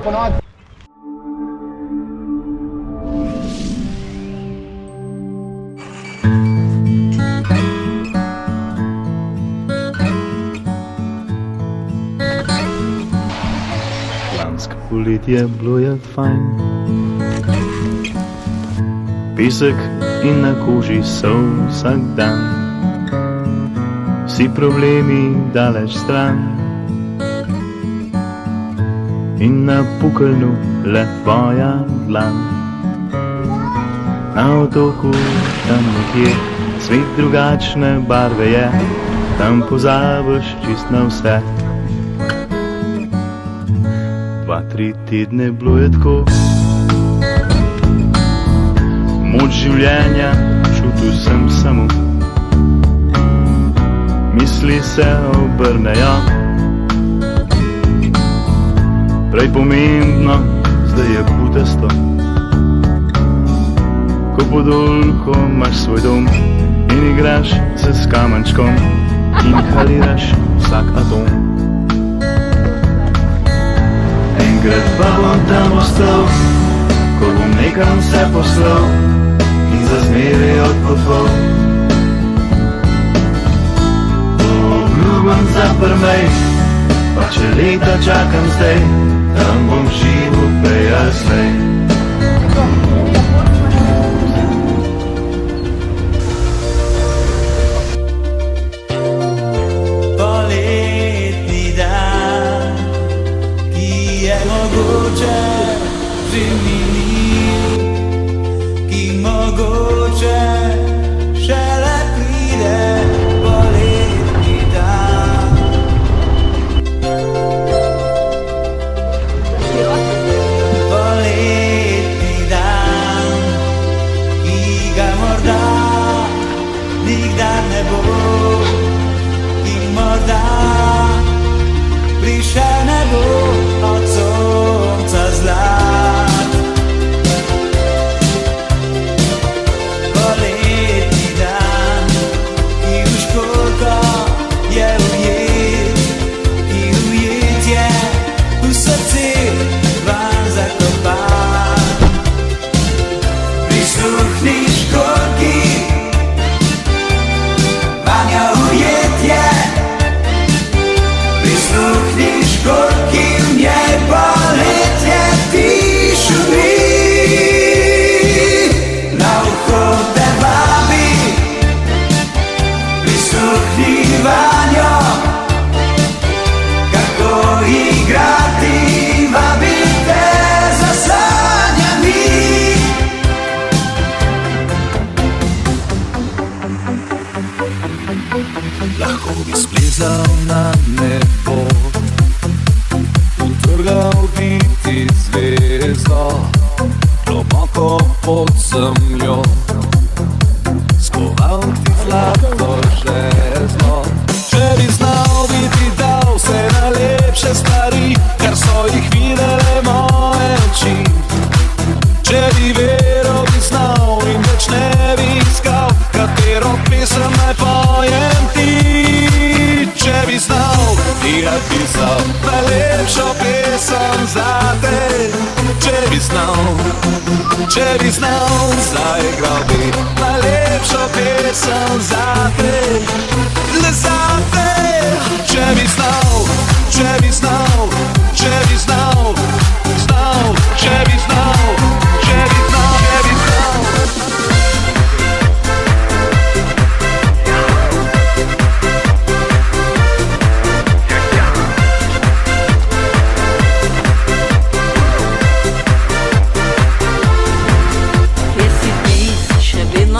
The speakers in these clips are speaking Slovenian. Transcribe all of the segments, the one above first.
ponovadi. Lansko poletje bilo je fajn, pesek in na koži so vsak dan, vsi problemi daleč stran in na pokalnu le tvoja dlan. Na otoku tam nekje svet drugačne barve je, tam pozabiš čist na vse. 2-3 tedne bilo je tako, moč življenja čutil sem samo, misli se obrnejo, prej pomembno, zdaj je butasto. Ko podolko imaš svoj dom in igraš se s kamenčkom, inhaliraš vsak atom. Enkrat pa bom tam ostal, ko bom nekam se poslal in za zmeraj odpotoval. Obljubim zaprmej, pa če leta čakam zdaj, tam bom živel prej ali slej. Poletni dan, ki je mogoče že minil, ki mogoče šele pride. Poletni dan. Poletni dan, ki ga morda nikdar ne bo, ki morda prišel ne bo od sonca zlat. Poletni dan, ki v školjko je ujet, ki ujet je v srce van zakopan. Prisluhni školjki, vanjo ujet je. Prisluhni školjki, v njej poletje ti šumi. Na uho te vabi, prisluhni vanjo, kako igrati, vabi te za sanjami. Lahko bi splezal na nebo, utrgal biti zvezdo, globoko pod zemljo, skoval ti zlato žezlo. Če bi znal, bi ti dal vse najlepše stvari, kar so jih videle moje oči. Če bi veril, bi znal in več ne bi iskal, katero pesem naj pojem ti. Če bi znal, bi napisal najlepšo pesem zate. Če bi znal, zaigral bi najlepšo pesem zate. Le zate. Če bi znal, če bi znal, če bi znal, znal, če bi znal, če bi znal, če bi znal.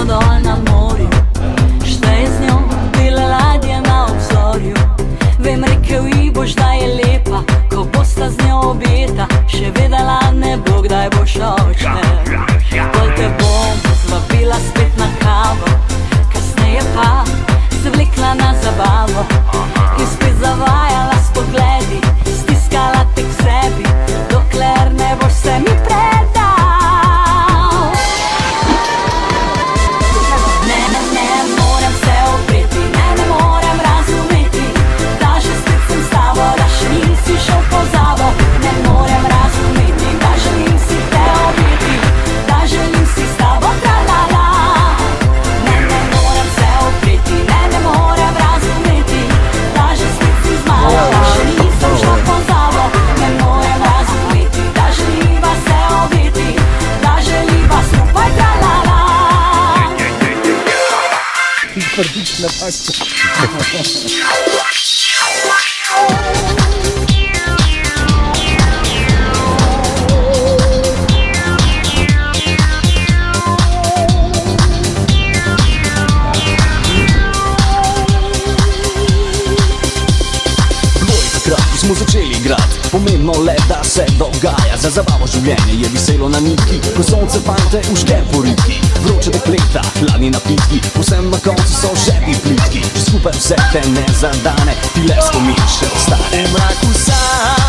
Dol na morju, šteje z njo bele ladje na obzorju. Vem, rekel ji boš, da je lepa, ko bosta z njo objeta, še vedela ne bo, kdaj boš odšel. Bolj te bom zvabila spet na kavo, kasneje pa se vlekla na zabavo in spet zavajala s pogledi, stiskala te k sebi, dokler ne boš se mi predal. Šel pozabo, ne morem razumeti. Prdič na pakcu. Smo začeli igrati, pomembno le, da se dogaja. Za zabavo življenje je veselo na nitki, ko sonce fante uške po ritki. Vroče dekleta, hladni napitki, vsem na koncu so žepi plitki. Če skupaj vse te ne zadane, ti le spomin še ostane. V mraku sam